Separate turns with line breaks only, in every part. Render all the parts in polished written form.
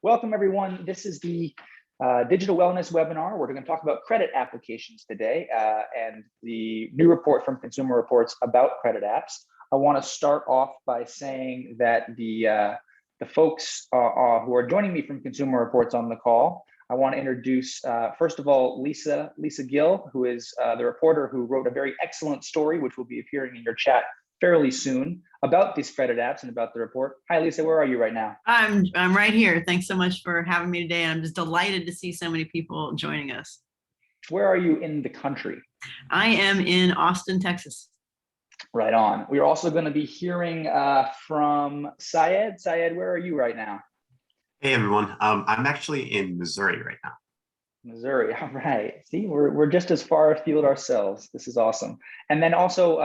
Welcome, everyone. This is the Digital Wellness webinar. We're going to talk about credit applications today and the new report from Consumer Reports about credit apps. I want to start off by saying that the folks who are joining me from Consumer Reports on the call, I want to introduce, first of all, Lisa Gill, who is the reporter who wrote a very excellent story, which will be appearing in your chat fairly soon, about these credit apps and about the report. Hi, Lisa, where are you right now?
I'm right here. Thanks so much for having me today. I'm just delighted to see so many people joining us.
Where are you in the country?
I am in Austin, Texas.
Right on. We're also going to be hearing from Syed. Syed, where are you right now?
Hey, everyone. I'm actually in Missouri right now.
Missouri. All right. See, we're just as far afield ourselves. This is awesome. And then also,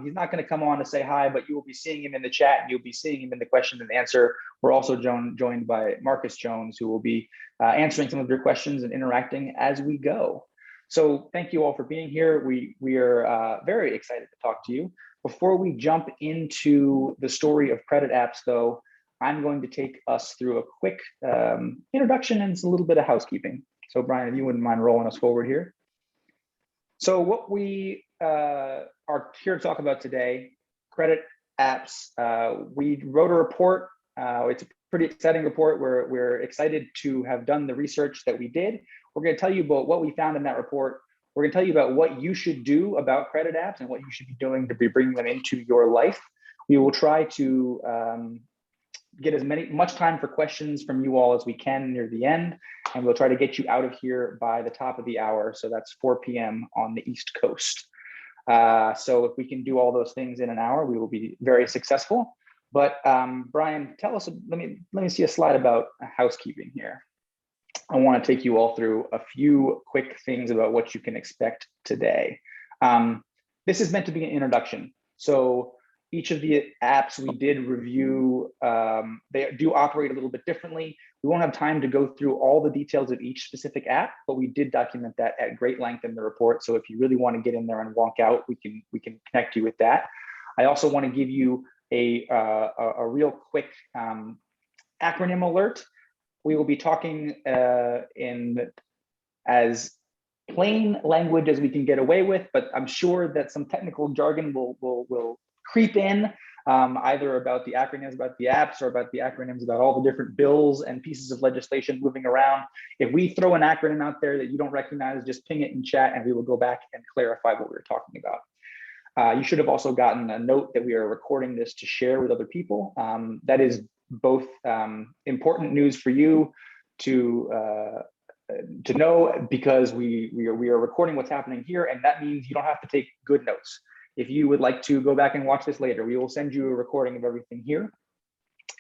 he's not going to come on to say hi, but you will be seeing him in the chat and you'll be seeing him in the question and answer. We're also joined by Marcus Jones, who will be answering some of your questions and interacting as we go. So thank you all for being here. We are very excited to talk to you. Before we jump into the story of credit apps, though, I'm going to take us through a quick introduction and a little bit of housekeeping. So Brian, if you wouldn't mind rolling us forward here. So what we are here to talk about today, credit apps. We wrote a report. It's a pretty exciting report. We're excited to have done the research that we did. We're going to tell you about what we found in that report. We're going to tell you about what you should do about credit apps and what you should be doing to be bringing them into your life. We will try to get much time for questions from you all as we can near the end, and we'll try to get you out of here by the top of the hour. So that's 4 p.m. on the East Coast. So if we can do all those things in an hour, we will be very successful. But Brian, tell us. Let me see a slide about housekeeping here. I want to take you all through a few quick things about what you can expect today. This is meant to be an introduction. So each of the apps we did review, they do operate a little bit differently. We won't have time to go through all the details of each specific app, but we did document that at great length in the report. So if you really want to get in there and walk out, we can connect you with that. I also want to give you a real quick acronym alert. We will be talking in as plain language as we can get away with, but I'm sure that some technical jargon will creep in, either about the acronyms about the apps or about the acronyms about all the different bills and pieces of legislation moving around. If we throw an acronym out there that you don't recognize, just ping it in chat and we will go back and clarify what we were talking about. You should have also gotten a note that we are recording this to share with other people. That is both important news for you to know, because we are recording what's happening here, and that means you don't have to take good notes. If you would like to go back and watch this later, we will send you a recording of everything here,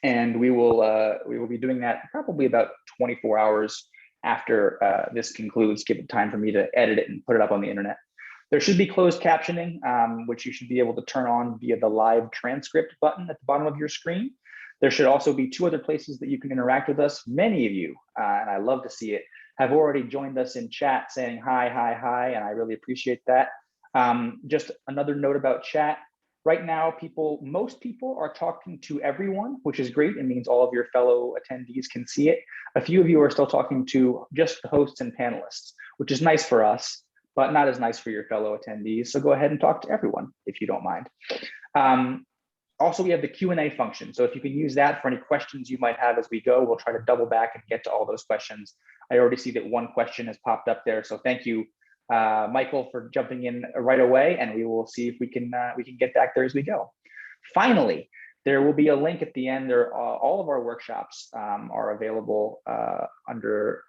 and we will be doing that probably about 24 hours after this concludes. Give it time for me to edit it and put it up on the internet. There should be closed captioning, which you should be able to turn on via the live transcript button at the bottom of your screen. There should also be 2 other places that you can interact with us. Many of you, and I love to see it, have already joined us in chat saying hi, and I really appreciate that. Just another note about chat. Right now, most people are talking to everyone, which is great. It means all of your fellow attendees can see it. A few of you are still talking to just the hosts and panelists, which is nice for us, but not as nice for your fellow attendees. So go ahead and talk to everyone if you don't mind. Also, we have the Q&A function. So if you can use that for any questions you might have as we go, we'll try to double back and get to all those questions. I already see that one question has popped up there. So thank you, Michael, for jumping in right away, and we will see if we can get back there as we go. Finally, there will be a link at the end. All of our workshops are available under.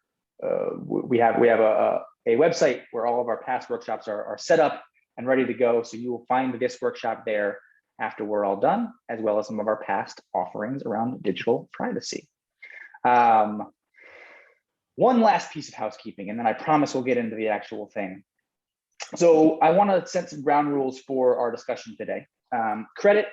We have a website where all of our past workshops are set up and ready to go. So you will find this workshop there after we're all done, as well as some of our past offerings around digital privacy. One last piece of housekeeping, and then I promise we'll get into the actual thing. So I want to set some ground rules for our discussion today. Credit,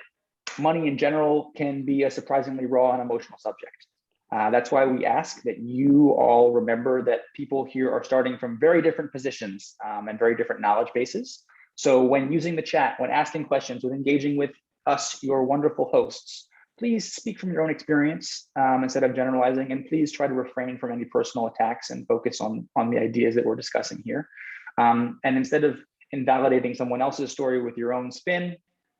money in general, can be a surprisingly raw and emotional subject. That's why we ask that you all remember that people here are starting from very different positions and very different knowledge bases. So when using the chat, when asking questions, when engaging with us, your wonderful hosts, please speak from your own experience instead of generalizing, and please try to refrain from any personal attacks and focus on the ideas that we're discussing here. And instead of invalidating someone else's story with your own spin,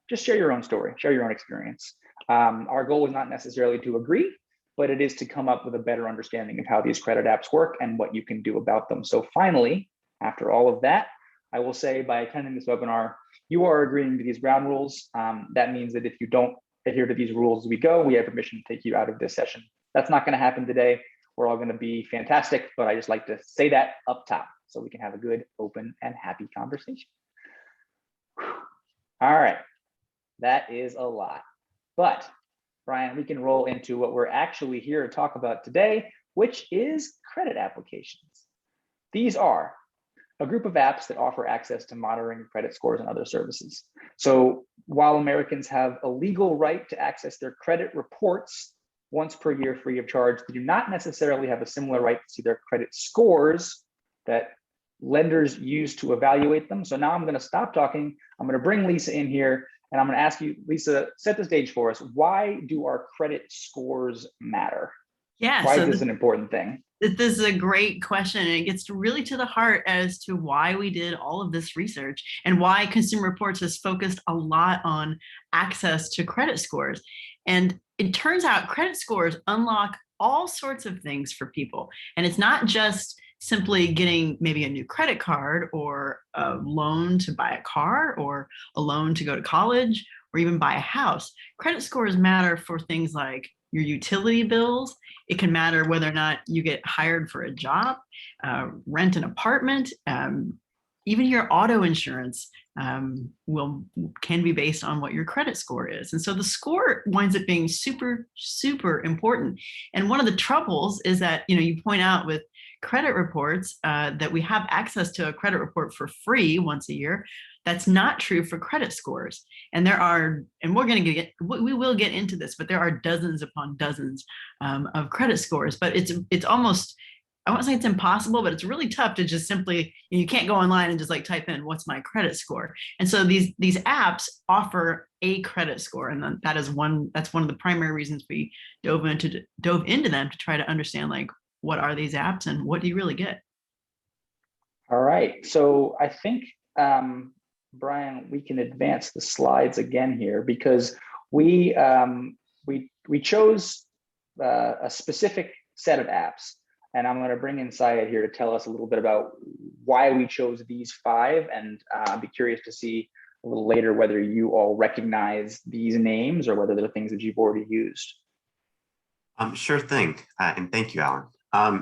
just share your own story, share your own experience. Our goal is not necessarily to agree, but it is to come up with a better understanding of how these credit apps work and what you can do about them. So finally, after all of that, I will say by attending this webinar, you are agreeing to these ground rules. That means that if you don't adhere to these rules as we go, we have permission to take you out of this session. That's not going to happen today. We're all going to be fantastic, but I just like to say that up top so we can have a good, open, and happy conversation. All right, that is a lot. But Brian, we can roll into what we're actually here to talk about today, which is credit applications. These are a group of apps that offer access to monitoring credit scores and other services. So while Americans have a legal right to access their credit reports once per year free of charge, they do not necessarily have a similar right to see their credit scores that lenders use to evaluate them. So now I'm going to stop talking. I'm going to bring Lisa in here, and I'm going to ask you, Lisa, set the stage for us. Why do our credit scores matter?
Yeah.
Why is this an important thing?
This is a great question, and it gets really to the heart as to why we did all of this research and why Consumer Reports has focused a lot on access to credit scores. And it turns out credit scores unlock all sorts of things for people. And it's not just simply getting maybe a new credit card or a loan to buy a car or a loan to go to college or even buy a house. Credit scores matter for things like your utility bills. It can matter whether or not you get hired for a job, rent an apartment, even your auto insurance can be based on what your credit score is. And so the score winds up being super, super important. And one of the troubles is that, you point out with credit reports that we have access to a credit report for free once a year. That's not true for credit scores. And we will get into this, but there are dozens upon dozens of credit scores. But it's almost, I won't say it's impossible, but it's really tough to just simply, you can't go online and just like type in what's my credit score. And so these apps offer a credit score, and that's one of the primary reasons we dove into them to try to understand like what are these apps and what do you really get.
All right, so I think Brian, we can advance the slides again here because we chose a specific set of apps, and I'm going to bring in Syed here to tell us a little bit about why we chose these 5, and I'd be curious to see a little later whether you all recognize these names or whether they're things that you've already used.
Sure thing, and thank you, Alan.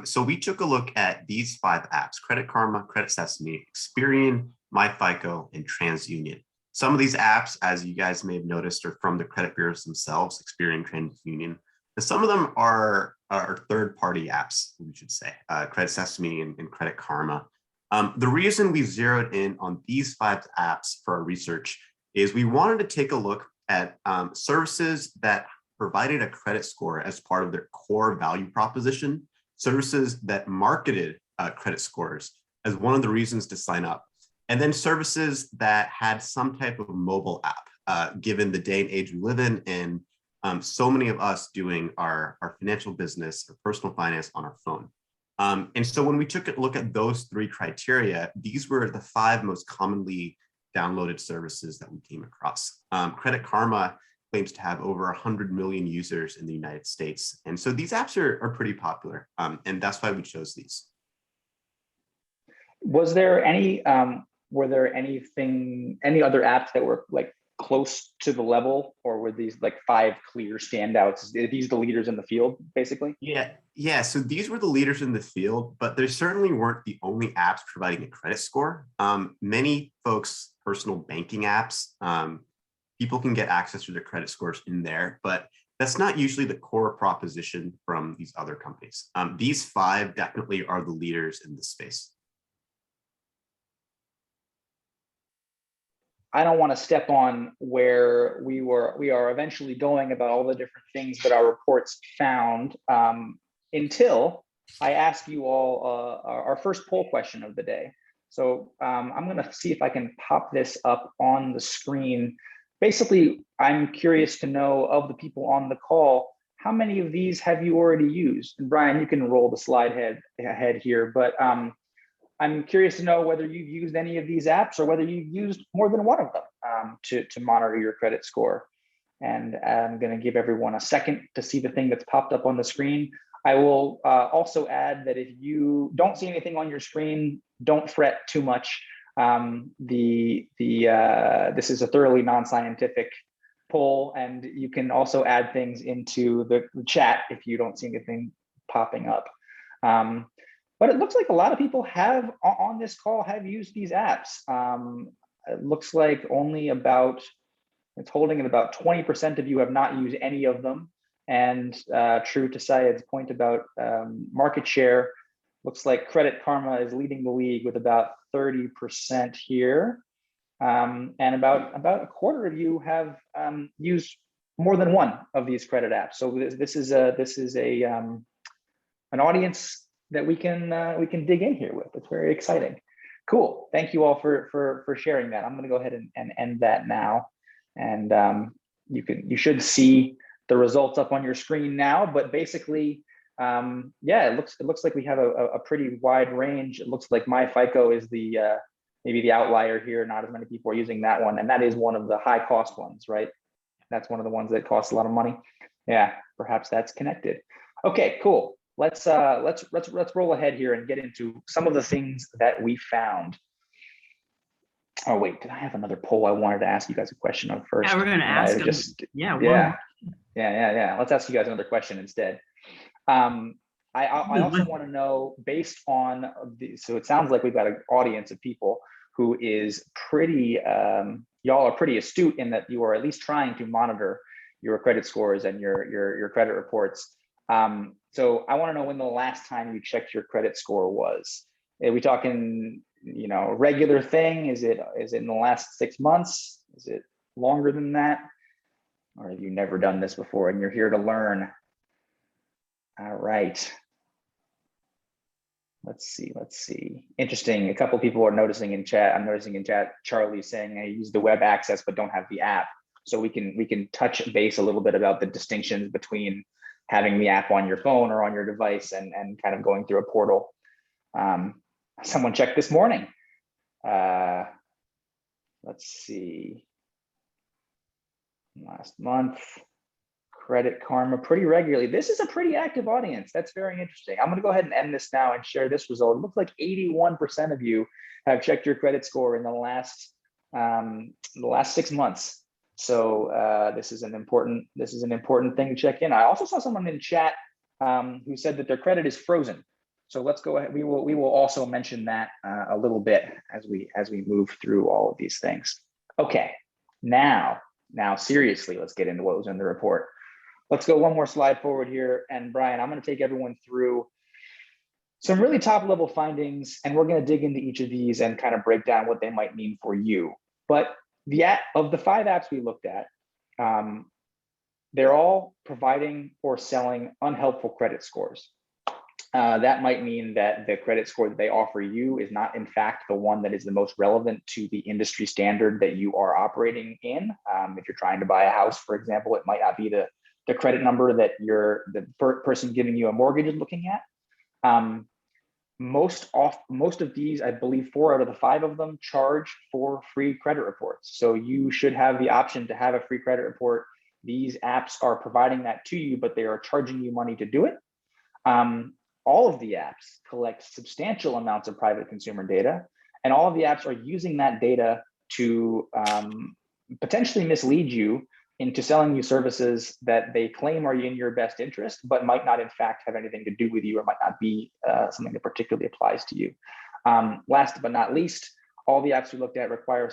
So we took a look at these 5 apps: Credit Karma, Credit Sesame, Experian, MyFICO, and TransUnion. Some of these apps, as you guys may have noticed, are from the credit bureaus themselves, Experian, TransUnion. And some of them are third-party apps, we should say, Credit Sesame and Credit Karma. The reason we zeroed in on these 5 apps for our research is we wanted to take a look at services that provided a credit score as part of their core value proposition, services that marketed credit scores as one of the reasons to sign up, and then services that had some type of mobile app, given the day and age we live in, and so many of us doing our financial business or personal finance on our phone. And so when we took a look at those 3 criteria, these were the 5 most commonly downloaded services that we came across. Credit Karma claims to have over 100 million users in the United States. And so these apps are pretty popular, and that's why we chose these.
Was there any, were there any other apps that were like close to the level, or were these like 5 clear standouts? Are these the leaders in the field, basically?
Yeah. So these were the leaders in the field, but they certainly weren't the only apps providing a credit score. Many folks' personal banking apps, people can get access to their credit scores in there, but that's not usually the core proposition from these other companies. These 5 definitely are the leaders in this space.
I don't want to step on where we are eventually going about all the different things that our reports found until I ask you all our first poll question of the day. So I'm going to see if I can pop this up on the screen. basically, I'm curious to know of the people on the call, how many of these have you already used? And Brian, you can roll the slide ahead here, but I'm curious to know whether you've used any of these apps or whether you've used more than one of them to monitor your credit score. And I'm going to give everyone a second to see the thing that's popped up on the screen. I will also add that if you don't see anything on your screen, don't fret too much. This is a thoroughly non-scientific poll, and you can also add things into the chat if you don't see anything popping up. But it looks like a lot of people have on this call have used these apps. It looks like only about, it's holding at about 20% of you have not used any of them. And true to Syed's point about market share, looks like Credit Karma is leading the league with about 30% here. And about a quarter of you have used more than one of these credit apps. So this is an audience that we can dig in here with. It's very exciting. Cool. Thank you all for sharing that. I'm going to go ahead and end that now. And you should see the results up on your screen now. But basically, yeah, it looks like we have a pretty wide range. It looks like MyFICO is the maybe the outlier here. Not as many people are using that one, and that is one of the high cost ones, right? That's one of the ones that costs a lot of money. Yeah, perhaps that's connected. Okay, cool. Let's roll ahead here and get into some of the things that we found. Oh wait, did I have another poll I wanted to ask you guys a question on first?
Yeah, we're going to ask them.
Yeah. Let's ask you guys another question instead. I also want to know, based on so it sounds like we've got an audience of people who is pretty, y'all are pretty astute in that you are at least trying to monitor your credit scores and your credit reports. So I want to know when the last time you checked your credit score was. Are we talking, regular thing? Is it in the last 6 months? Is it longer than that? Or have you never done this before and you're here to learn? All right. Let's see. Interesting. A couple people are noticing in chat. I'm noticing in chat, Charlie saying I use the web access but don't have the app. So we can touch base a little bit about the distinctions between having the app on your phone or on your device and kind of going through a portal. Someone checked this morning. Let's see. Last month, Credit Karma pretty regularly. This is a pretty active audience. That's very interesting. I'm going to go ahead and end this now and share this result. It looks like 81% of you have checked your credit score in the last 6 months. So this is an important thing to check in. I also saw someone in chat who said that their credit is frozen. So let's go ahead. We will also mention that a little bit as we move through all of these things. Okay, now seriously, let's get into what was in the report. Let's go one more slide forward here. And Brian, I'm going to take everyone through some really top level findings, and we're going to dig into each of these and kind of break down what they might mean for you. But of the 5 apps we looked at, they're all providing or selling unhelpful credit scores. That might mean that the credit score that they offer you is not, in fact, the one that is the most relevant to the industry standard that you are operating in. If you're trying to buy a house, for example, it might not be the credit number that the person giving you a mortgage is looking at. Most of these, I believe 4 out of the 5 of them, charge for free credit reports. So you should have the option to have a free credit report. These apps are providing that to you, but they are charging you money to do it. All of the apps collect substantial amounts of private consumer data, and all of the apps are using that data to potentially mislead you into selling you services that they claim are in your best interest, but might not in fact have anything to do with you or might not be something that particularly applies to you. Last but not least, all the apps we looked at require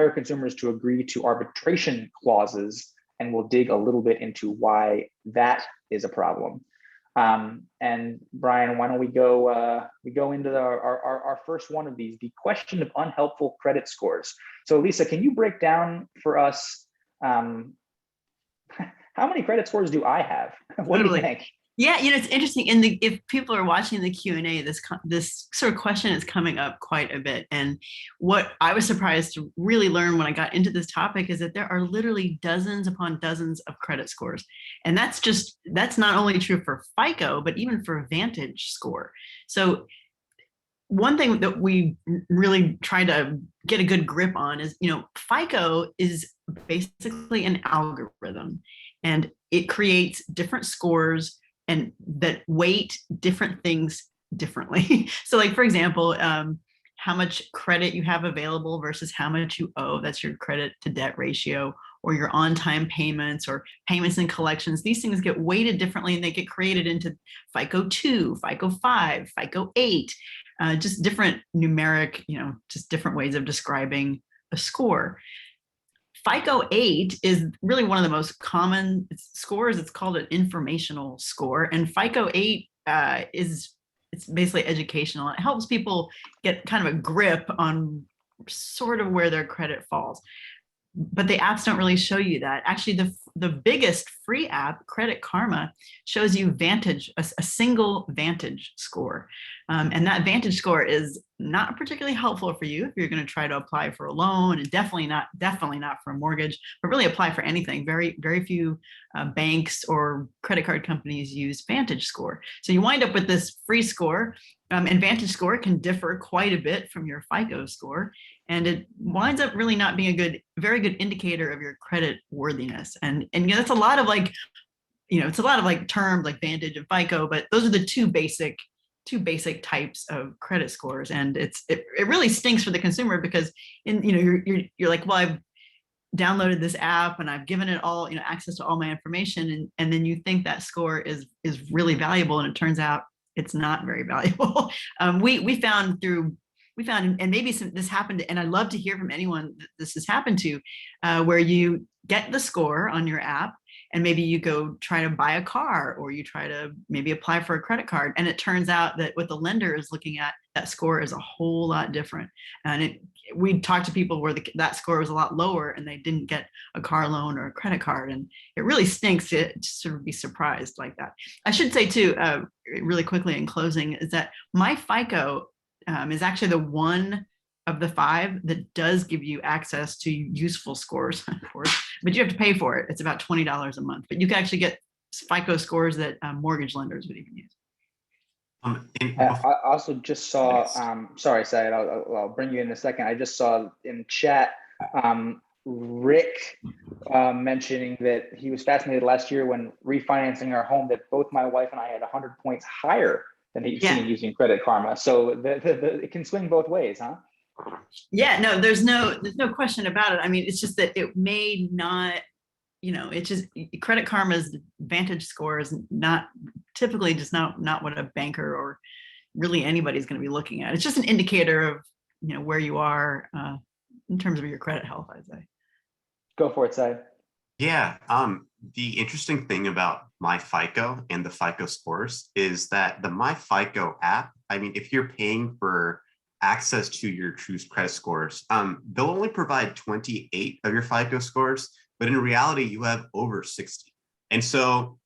consumers to agree to arbitration clauses, and we'll dig a little bit into why that is a problem. And Brian, why don't we go into our first one of these, the question of unhelpful credit scores. So Lisa, can you break down for us, how many credit scores do I have? What do you think?
Yeah, it's interesting. If people are watching the Q&A, this sort of question is coming up quite a bit. And what I was surprised to really learn when I got into this topic is that there are literally dozens upon dozens of credit scores. And that's not only true for FICO, but even for Vantage score. So one thing that we really try to get a good grip on is, FICO is basically an algorithm, and it creates different scores and that weight different things differently. So like, for example, how much credit you have available versus how much you owe, that's your credit to debt ratio, or your on-time payments or payments and collections. These things get weighted differently, and they get created into FICO 2, FICO 5, FICO 8, just different numeric, just different ways of describing a score. FICO 8 is really one of the most common scores. It's called an informational score. And FICO 8 it's basically educational. It helps people get kind of a grip on sort of where their credit falls. But the apps don't really show you that. Actually, the biggest free app, Credit Karma, shows you Vantage, a single Vantage score. And that Vantage score is not particularly helpful for you if you're going to try to apply for a loan, and definitely not for a mortgage, but really apply for anything. Very, very few banks or credit card companies use Vantage score. So you wind up with this free score, and Vantage score can differ quite a bit from your FICO score. And it winds up really not being a very good indicator of your credit worthiness. And that's a lot of it's a lot of like terms like Vantage and FICO, but those are the two basic types of credit scores. And it really stinks for the consumer, because you're like, well, I've downloaded this app and I've given it all, access to all my information, and then you think that score is really valuable, and it turns out it's not very valuable. We found, and maybe this happened, and I'd love to hear from anyone that this has happened to, where you get the score on your app, and maybe you go try to buy a car, or you try to maybe apply for a credit card, and it turns out that what the lender is looking at, that score is a whole lot different. And we talked to people where that score was a lot lower, and they didn't get a car loan or a credit card. And it really stinks to sort of be surprised like that. I should say too, really quickly in closing, is that MyFICO is actually the one of the 5 that does give you access to useful scores, of course, but you have to pay for it. It's about $20 a month, but you can actually get FICO scores that mortgage lenders would even use.
I also just saw, sorry, Syed, I'll bring you in a second. I just saw in chat, Rick mentioning that he was fascinated last year when refinancing our home, that both my wife and I had 100 points higher than he's seen using Credit Karma. So it can swing both ways, huh?
Yeah, no, there's no question about it. I mean, it's just that it may not, it's just Credit Karma's Vantage score is not typically just not what a banker or really anybody's going to be looking at. It's just an indicator of, where you are in terms of your credit health, I'd say.
Go for it, Syed.
Yeah. The interesting thing about MyFICO and the FICO scores is that the MyFICO app, I mean, if you're paying for access to your true credit scores, they'll only provide 28 of your FICO scores, but in reality, you have over 60. And so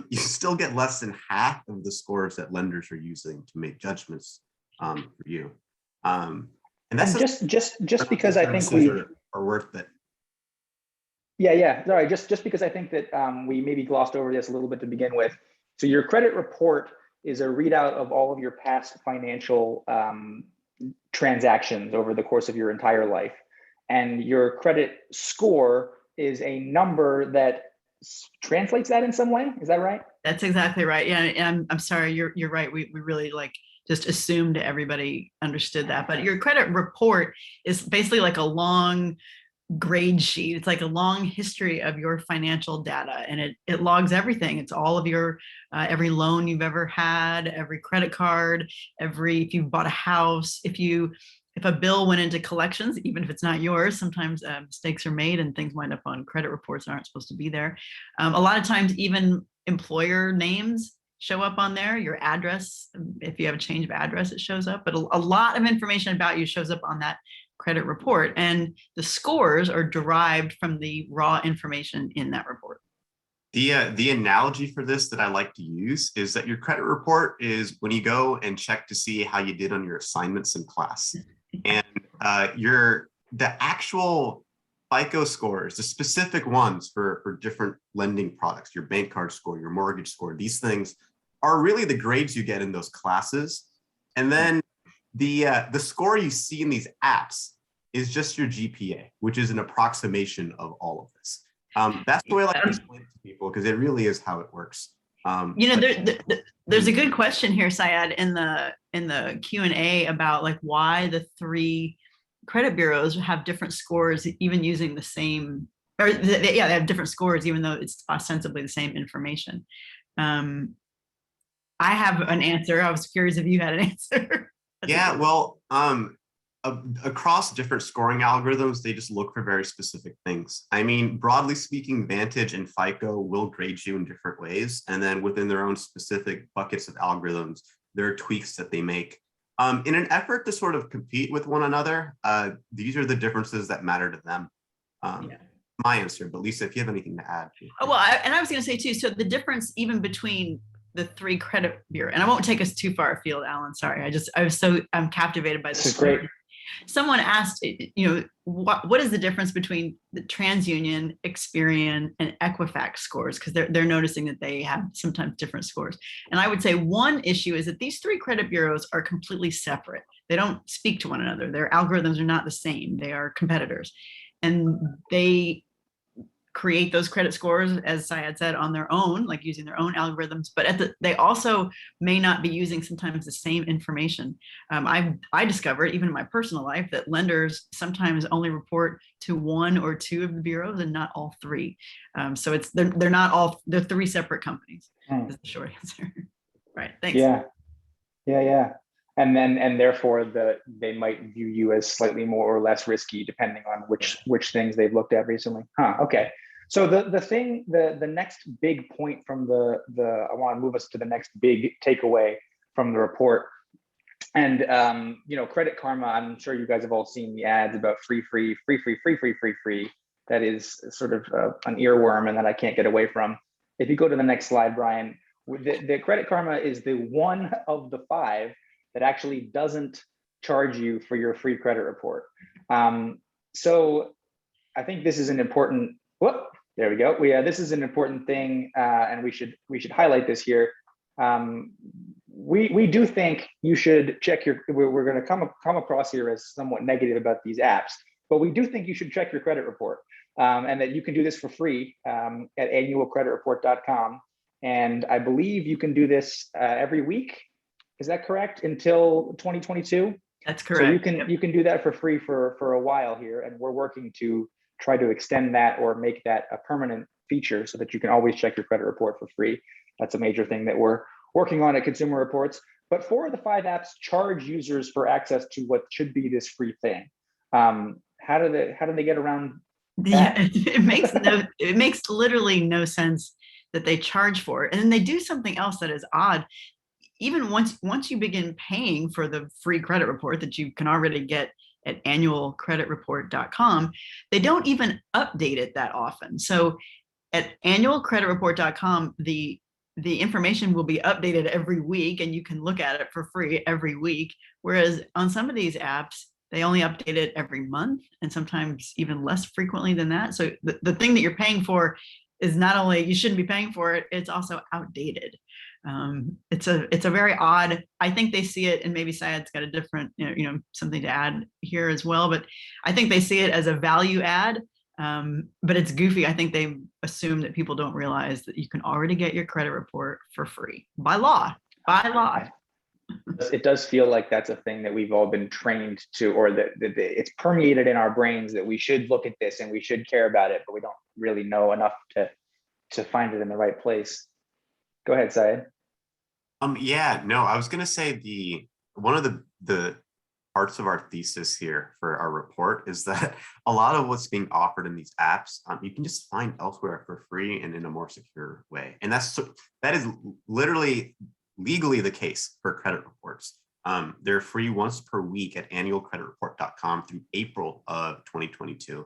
you still get less than half of the scores that lenders are using to make judgments for you. And that's
just because I think we
are worth it.
Yeah. Sorry, just because I think that we maybe glossed over this a little bit to begin with. So your credit report is a readout of all of your past financial transactions over the course of your entire life. And your credit score is a number that translates that in some way. Is that right?
That's exactly right. Yeah, and I'm sorry, you're right. We really just assumed everybody understood that. But your credit report is basically like a long grade sheet. It's like a long history of your financial data, and it logs everything. It's all of your every loan you've ever had, every credit card, if you've bought a house, if a bill went into collections, even if it's not yours. Sometimes mistakes are made and things wind up on credit reports that aren't supposed to be there. A lot of times even employer names show up on there, your address. If you have a change of address, it shows up, but a lot of information about you shows up on that credit report, and the scores are derived from the raw information in that report.
The analogy for this that I like to use is that your credit report is when you go and check to see how you did on your assignments in class. And the actual FICO scores, the specific ones for different lending products, your bank card score, your mortgage score, these things are really the grades you get in those classes. And then the score you see in these apps is just your GPA, which is an approximation of all of this. That's the way I like to explain it to people, because it really is how it works.
There's a good question here, Syed, in the Q&A about like why the three credit bureaus have different scores, even using the same, they have different scores, even though it's ostensibly the same information. I have an answer. I was curious if you had an answer.
Yeah, well, across different scoring algorithms, they just look for very specific things. I mean, broadly speaking, Vantage and FICO will grade you in different ways. And then within their own specific buckets of algorithms, there are tweaks that they make. In an effort to sort of compete with one another, these are the differences that matter to them. My answer, but Lisa, if you have anything to add.
Oh, well, I was going to say too, so the difference even between the three credit bureau, and I won't take us too far afield, Alan, sorry. I'm captivated by this.
This is great.
Someone asked, what is the difference between the TransUnion, Experian, and Equifax scores? Because they're noticing that they have sometimes different scores. And I would say one issue is that these three credit bureaus are completely separate. They don't speak to one another. Their algorithms are not the same. They are competitors. And they create those credit scores, as Syed said, on their own, like using their own algorithms, but they also may not be using sometimes the same information. I discovered, even in my personal life, that lenders sometimes only report to one or two of the bureaus and not all three. So they're three separate companies, is the short answer. Right, thanks.
Yeah. And therefore they might view you as slightly more or less risky depending on which things they've looked at recently. Okay. So the next big point from I want to move us to the next big takeaway from the report. And Credit Karma, I'm sure you guys have all seen the ads about free. That is sort of an earworm and that I can't get away from. If you go to the next slide, Brian, the Credit Karma is the one of the 5 that actually doesn't charge you for your free credit report. So I think this is an important, there we go. This is an important thing, and we should highlight this here. We do think you should check we're going to come across here as somewhat negative about these apps, but we do think you should check your credit report, and that you can do this for free at annualcreditreport.com. And I believe you can do this every week. Is that correct? Until 2022?
That's correct.
So you can do that for free for a while here, and we're working to try to extend that or make that a permanent feature so that you can always check your credit report for free. That's a major thing that we're working on at Consumer Reports. But 4 of the 5 apps charge users for access to what should be this free thing. How do they get around that?
Yeah, it makes literally no sense that they charge for it. And then they do something else that is odd. Even once you begin paying for the free credit report that you can already get at annualcreditreport.com, they don't even update it that often. So at annualcreditreport.com, the information will be updated every week and you can look at it for free every week. Whereas on some of these apps, they only update it every month and sometimes even less frequently than that. So the thing that you're paying for is not only, you shouldn't be paying for it, it's also outdated. It's a very odd, I think they see it, and maybe Syed's got a different, something to add here as well, but I think they see it as a value add, but it's goofy. I think they assume that people don't realize that you can already get your credit report for free by law.
It does feel like that's a thing that we've all been trained to, or that it's permeated in our brains that we should look at this and we should care about it, but we don't really know enough to find it in the right place. Go ahead, Syed.
I was going to say one of the parts of our thesis here for our report is that a lot of what's being offered in these apps, you can just find elsewhere for free and in a more secure way. And that is literally legally the case for credit reports. They're free once per week at annualcreditreport.com through April of 2022.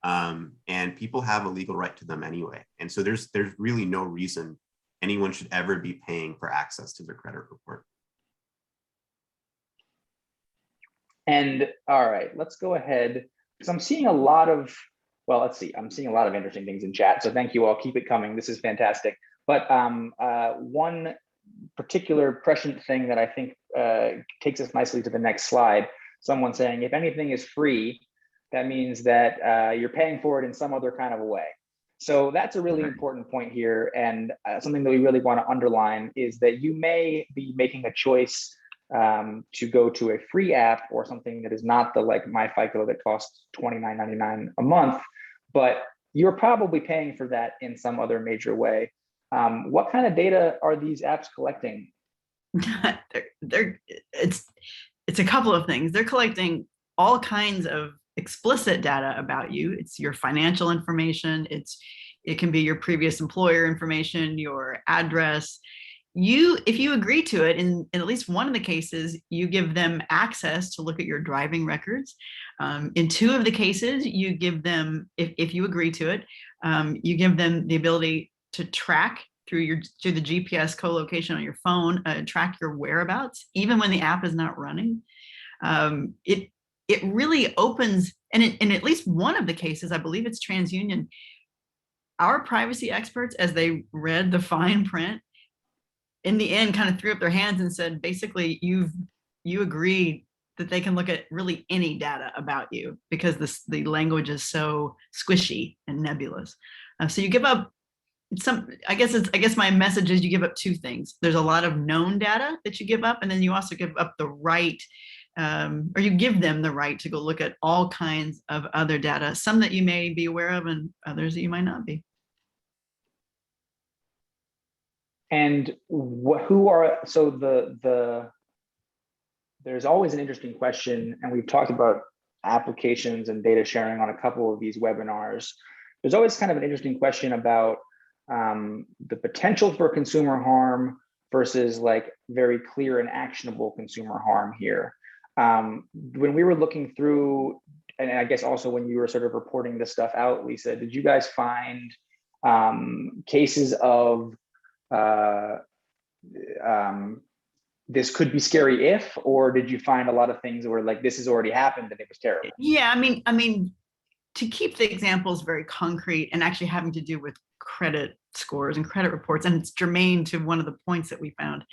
And people have a legal right to them anyway. And so there's really no reason anyone should ever be paying for access to their credit report.
And all right, let's go ahead, because I'm seeing a lot of, well, let's see, I'm seeing a lot of interesting things in chat. So thank you all, keep it coming. This is fantastic. But one particular prescient thing that I think takes us nicely to the next slide, someone saying, if anything is free, that means that you're paying for it in some other kind of a way. So that's a really important point here. And something that we really want to underline is that you may be making a choice to go to a free app or something that is not the like MyFICO that costs $29.99 a month, but you're probably paying for that in some other major way. What kind of data are these apps collecting?
It's a couple of things. They're collecting all kinds of explicit data about you. It's your financial information. It can be your previous employer information, your address. If you agree to it, in at least one of the cases, you give them access to look at your driving records. In two of the cases, you give them, if you agree to it, you give them the ability to track through the GPS co-location on your phone, track your whereabouts, even when the app is not running. It really opens, and in at least one of the cases, I believe it's TransUnion, our privacy experts, as they read the fine print, in the end kind of threw up their hands and said, basically, you agreed that they can look at really any data about you because the language is so squishy and nebulous. So you give up I guess my message is you give up two things. There's a lot of known data that you give up, and then you also give up the right, or you give them the right to go look at all kinds of other data, some that you may be aware of and others that you might not be.
And who are, so there's always an interesting question, and we've talked about applications and data sharing on a couple of these webinars. There's always kind of an interesting question about the potential for consumer harm versus like very clear and actionable consumer harm here. When we were looking through, and I guess also when you were sort of reporting this stuff out, Lisa, did you guys find cases of this could be scary if, or did you find a lot of things where like this has already happened and it was terrible?
Yeah, I mean, to keep the examples very concrete and actually having to do with credit scores and credit reports, and it's germane to one of the points that we found.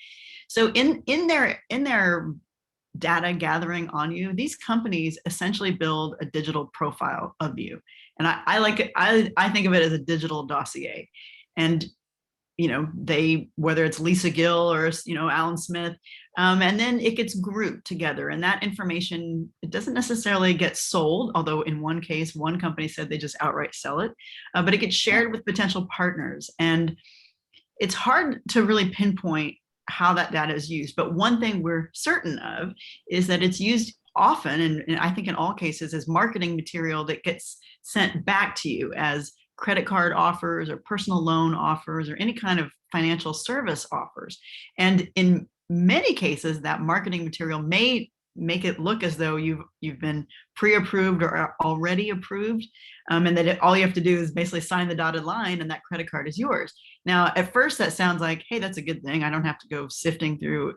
So in their data gathering on you, these companies essentially build a digital profile of you, and I like it. I think of it as a digital dossier, and whether it's Lisa Gill or Alan Smith, and then it gets grouped together, and that information, it doesn't necessarily get sold, although in one case one company said they just outright sell it, but it gets shared with potential partners, and it's hard to really pinpoint how that data is used. But one thing we're certain of is that it's used often, and I think in all cases, as marketing material that gets sent back to you as credit card offers or personal loan offers or any kind of financial service offers. And in many cases, that marketing material may make it look as though you've been pre-approved or are already approved, and that all you have to do is basically sign the dotted line and that credit card is yours. Now, at first that sounds like, hey, that's a good thing. I don't have to go sifting through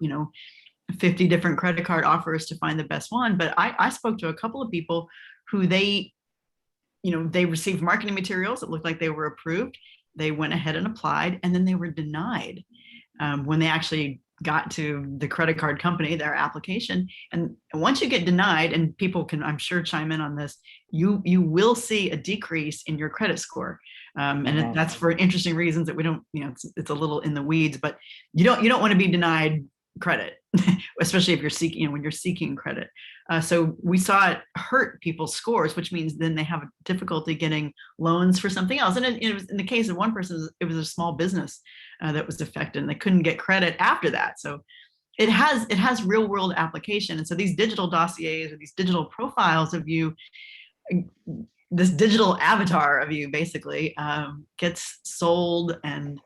50 different credit card offers to find the best one. But I spoke to a couple of people who they received marketing materials that looked like they were approved. They went ahead and applied, and then they were denied when they actually got to the credit card company, their application. And once you get denied, and people can, I'm sure, chime in on this, you will see a decrease in your credit score. And that's for interesting reasons that we don't, it's a little in the weeds, but you don't want to be denied credit, especially if you're seeking, when you're seeking credit. So we saw it hurt people's scores, which means then they have difficulty getting loans for something else. And it was, in the case of one person, it was a small business that was affected, and they couldn't get credit after that. So it has real world application. And so these digital dossiers or these digital profiles of you, this digital avatar of you basically gets sold and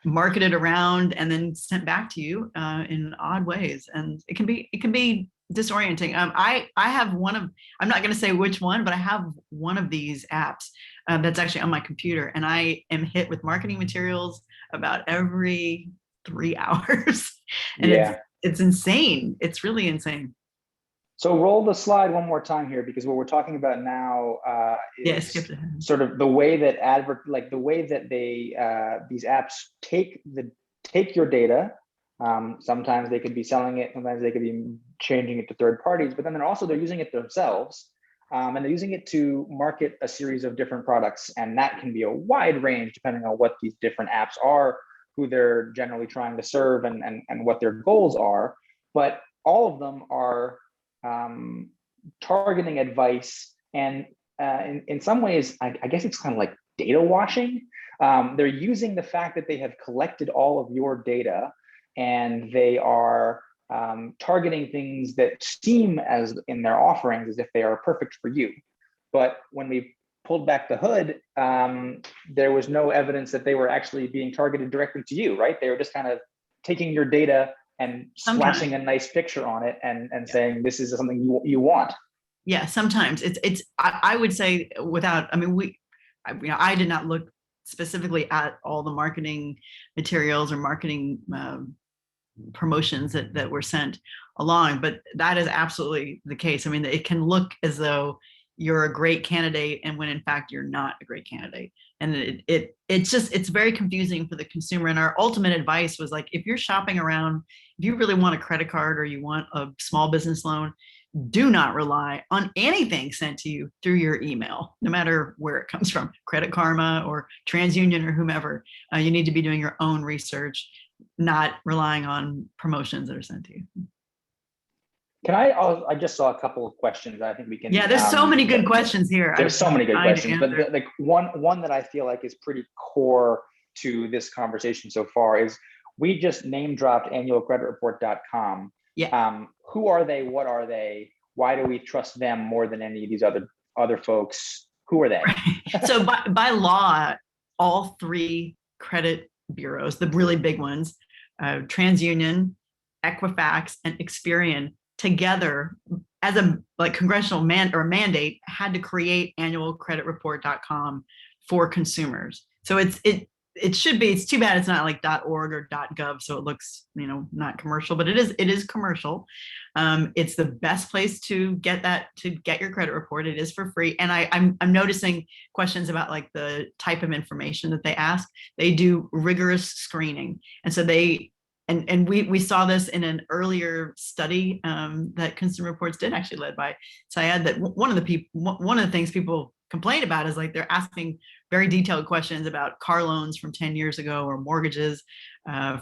marketed around and then sent back to you in odd ways. And it can be disorienting. I have one of, I'm not going to say which one, but I have one of these apps that's actually on my computer, and I am hit with marketing materials about every 3 hours, and
Yeah.
it's insane. It's really insane.
So roll the slide one more time here, because what we're talking about now
Yeah,
is
skip ahead.
sort of the way that the way that they these apps take your data. Sometimes they could be selling it, sometimes they could be changing it to third parties, but then they're using it themselves, and they're using it to market a series of different products, and that can be a wide range depending on what these different apps are, who they're generally trying to serve, and what their goals are. But all of them are targeting advice, and in some ways, I guess it's kind of like data washing. They're using the fact that they have collected all of your data, and they are targeting things that seem, as in their offerings, as if they are perfect for you. But when we pulled back the hood, there was no evidence that they were actually being targeted directly to you, right? They were just kind of taking your data and splashing a nice picture on it, and saying, this is something you want.
Yeah, sometimes I would say, without, I mean, I did not look specifically at all the marketing materials or marketing promotions that were sent along, but that is absolutely the case. I mean, it can look as though you're a great candidate, and when in fact you're not a great candidate. And it's very confusing for the consumer. And our ultimate advice was like, if you're shopping around, if you really want a credit card or you want a small business loan, do not rely on anything sent to you through your email, no matter where it comes from, Credit Karma or TransUnion or whomever. You need to be doing your own research, not relying on promotions that are sent to you.
Can I just saw a couple of questions. I think we can.
Yeah, there's so many good questions here.
There's so many good questions, but the one that I feel like is pretty core to this conversation so far is, we just name dropped annualcreditreport.com.
Yeah.
Who are they? What are they? Why do we trust them more than any of these other folks? Who are they?
So by law, all three credit bureaus, the really big ones, TransUnion, Equifax, and Experian, together as a congressional mandate, had to create annualcreditreport.com for consumers. So it should be. It's too bad it's not like .org or .gov, so it looks, not commercial, but it is commercial. It's the best place to get your credit report. It is for free, and I'm noticing questions about like the type of information that they ask. They do rigorous screening, and so and we saw this in an earlier study that Consumer Reports did, actually led by Syed, that one of the things people complain about is like they're asking very detailed questions about car loans from 10 years ago, or mortgages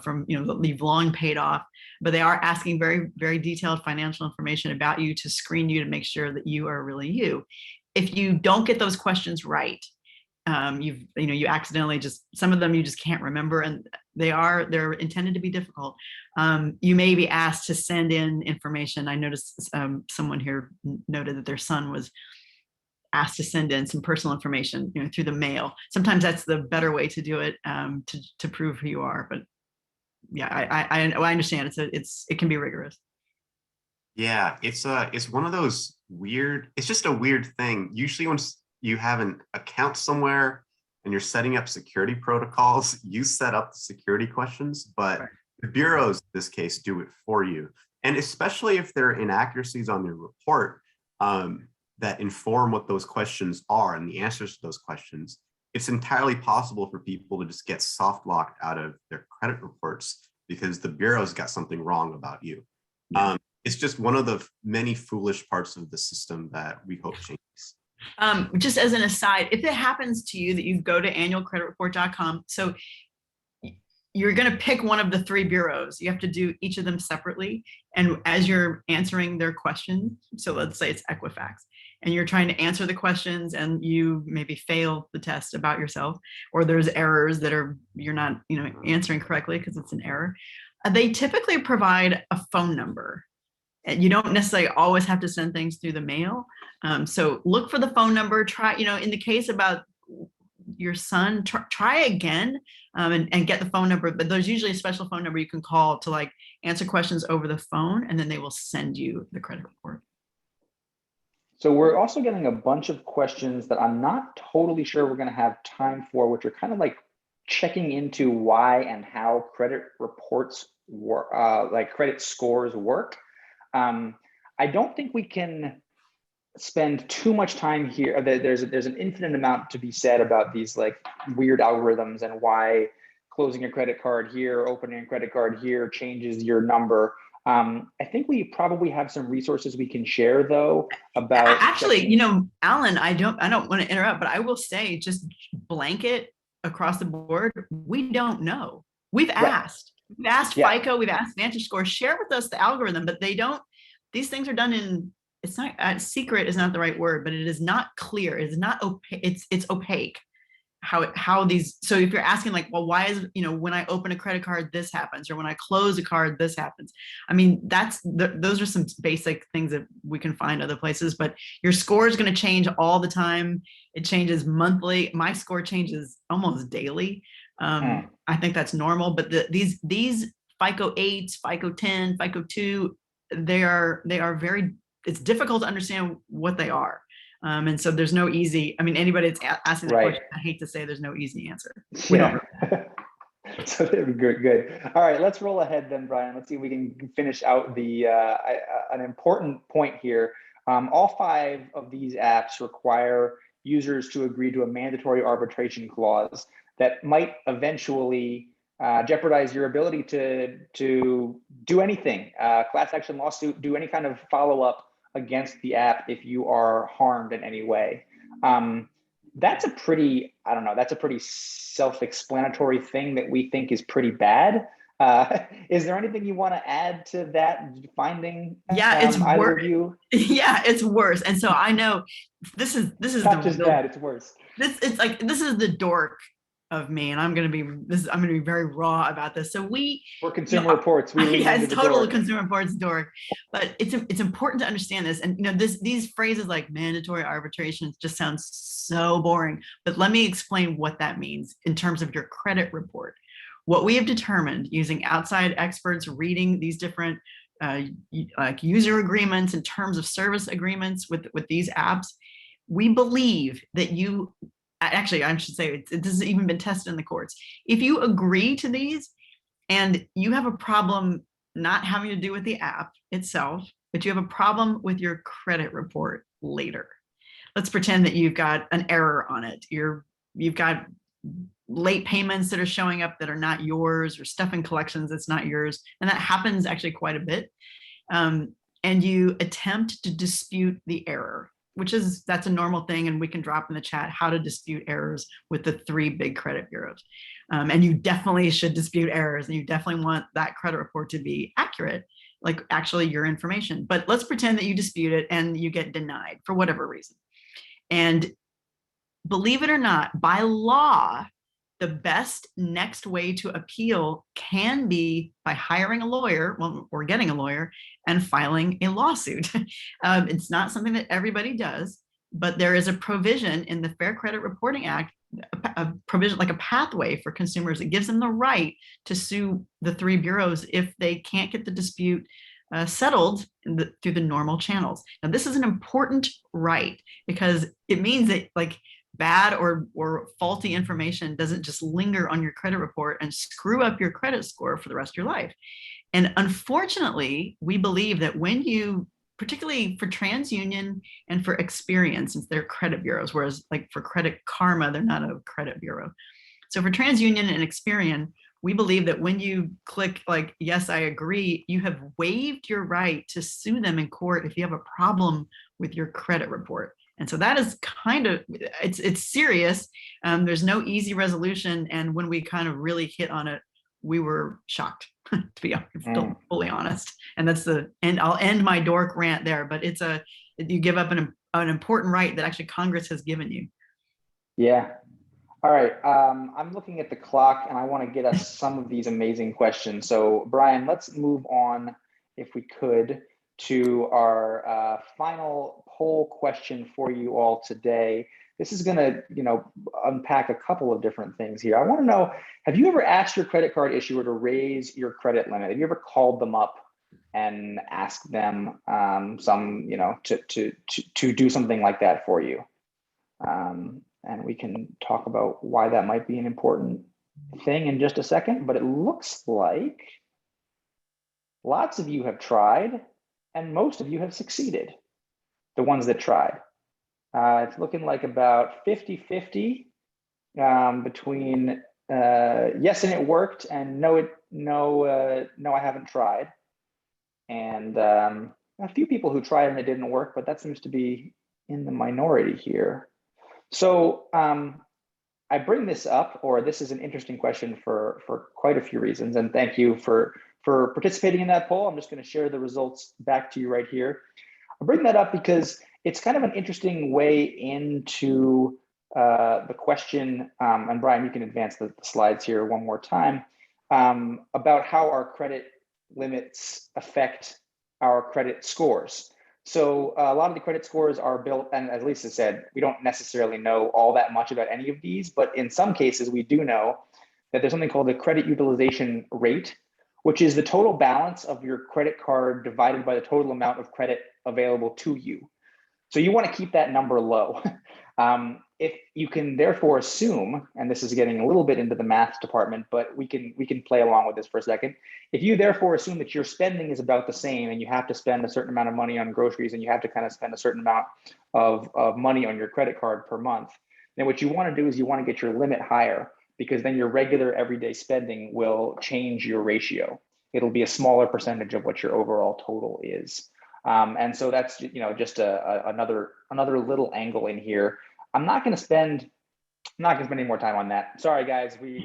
from that you've long paid off, but they are asking very, very detailed financial information about you to screen you, to make sure that you are really you. If you don't get those questions right, you accidentally some of them you just can't remember, and they're intended to be difficult. You may be asked to send in information. I noticed someone here noted that their son was asked to send in some personal information, through the mail. Sometimes that's the better way to do it, to prove who you are. But yeah, I understand it can be rigorous.
Yeah, it's one of those weird. It's just a weird thing. Usually, once you have an account somewhere and you're setting up security protocols, you set up the security questions, but right. The bureaus in this case do it for you. And especially if there are inaccuracies on your report that inform what those questions are and the answers to those questions, it's entirely possible for people to just get soft locked out of their credit reports because the bureau's got something wrong about you. Yeah. It's just one of the many foolish parts of the system that we hope changes.
Just as an aside, if it happens to you that you go to annualcreditreport.com, so you're going to pick one of the three bureaus. You have to do each of them separately. And as you're answering their questions, so let's say it's Equifax, and you're trying to answer the questions and you maybe fail the test about yourself, or there's errors that you're not answering correctly because it's an error. They typically provide a phone number. You don't necessarily always have to send things through the mail. So look for the phone number. Try, in the case about your son, try again, and get the phone number. But there's usually a special phone number you can call to like answer questions over the phone, and then they will send you the credit report.
So we're also getting a bunch of questions that I'm not totally sure we're going to have time for, which are kind of like checking into why and how credit reports work, like credit scores work. I don't think we can spend too much time here. There's an infinite amount to be said about these like weird algorithms and why closing a credit card here, opening a credit card here changes your number. I think we probably have some resources we can share though about
actually, Alan, I don't want to interrupt, but I will say just blanket across the board, we don't know. We've asked. Right. We've asked FICO, we've asked VantageScore, share with us the algorithm, but they don't. These things are done in, it's not, secret is not the right word, but it is not clear. It is not opaque. It's opaque. How these, so if you're asking like, well, why is, when I open a credit card, this happens, or when I close a card, this happens. I mean, those are some basic things that we can find other places, but your score is going to change all the time. It changes monthly. My score changes almost daily. I think that's normal, but these FICO 8s, FICO 10, FICO 2, they are very, it's difficult to understand what they are. And so there's no easy, anybody that's asking the question, I hate to say there's no easy answer. We don't.
So good. All right, let's roll ahead then, Brian. Let's see if we can finish out an important point here. All 5 of these apps require users to agree to a mandatory arbitration clause that might eventually jeopardize your ability to do anything, class action lawsuit, do any kind of follow-up against the app if you are harmed in any way. That's a pretty, that's a pretty self-explanatory thing that we think is pretty bad. Is there anything you want to add to that finding?
Yeah, it's
worse.
Yeah, it's worse. And so I know this is
not just bad, it's worse.
This is the dork of me, and I'm going to be very raw about this. So we're
Consumer Reports.
It's total Consumer Reports dork, but it's important to understand this. And these phrases like mandatory arbitration just sounds so boring. But let me explain what that means in terms of your credit report. What we have determined using outside experts reading these different like user agreements and terms of service agreements with these apps, we believe that actually, I should say, this has even been tested in the courts. If you agree to these and you have a problem not having to do with the app itself, but you have a problem with your credit report later. Let's pretend that you've got an error on it. You've got late payments that are showing up that are not yours, or stuff in collections that's not yours. And that happens actually quite a bit. And you attempt to dispute the error, that's a normal thing, and we can drop in the chat how to dispute errors with the 3 big credit bureaus. And you definitely should dispute errors, and you definitely want that credit report to be accurate, like actually your information. But let's pretend that you dispute it and you get denied for whatever reason. And believe it or not, by law, the best next way to appeal can be by hiring a lawyer, or getting a lawyer, and filing a lawsuit. It's not something that everybody does, but there is a provision in the Fair Credit Reporting Act, a provision like a pathway for consumers that gives them the right to sue the 3 bureaus if they can't get the dispute settled through the normal channels. Now, this is an important right because it means that like bad or faulty information doesn't just linger on your credit report and screw up your credit score for the rest of your life. And unfortunately, we believe that when you, particularly for TransUnion and for Experian, since they're credit bureaus, whereas like for Credit Karma, they're not a credit bureau. So for TransUnion and Experian, we believe that when you click like, yes, I agree, you have waived your right to sue them in court if you have a problem with your credit report. And so that is kind of, it's serious. There's no easy resolution. And when we kind of really hit on it, we were shocked, to be fully honest. And that's I'll end my dork rant there, but you give up an important right that actually Congress has given you.
Yeah. All right. I'm looking at the clock and I want to get us some of these amazing questions. So Brian, let's move on, if we could, to our final poll question for you all today. this is going to, unpack a couple of different things here. I want to know, have you ever asked your credit card issuer to raise your credit limit? Have you ever called them up and asked them to do something like that for you? And we can talk about why that might be an important thing in just a second, but it looks like lots of you have tried and most of you have succeeded, the ones that tried. It's looking like about 50-50 between yes and it worked and no, I haven't tried. And a few people who tried and it didn't work, but that seems to be in the minority here. So I bring this up, or this is an interesting question for quite a few reasons. And thank you for participating in that poll. I'm just going to share the results back to you right here. I bring that up because it's kind of an interesting way into the question, and Brian, you can advance the slides here one more time, about how our credit limits affect our credit scores. So a lot of the credit scores are built, and as Lisa said, we don't necessarily know all that much about any of these, but in some cases we do know that there's something called the credit utilization rate, which is the total balance of your credit card divided by the total amount of credit available to you. So you want to keep that number low. If you can therefore assume, and this is getting a little bit into the math department, but we can play along with this for a second. If you therefore assume that your spending is about the same and you have to spend a certain amount of money on groceries and you have to kind of spend a certain amount of money on your credit card per month, then what you want to do is you want to get your limit higher, because then your regular everyday spending will change your ratio. It'll be a smaller percentage of what your overall total is. And so that's just another little angle in here. I'm not going to spend any more time on that. Sorry, guys. We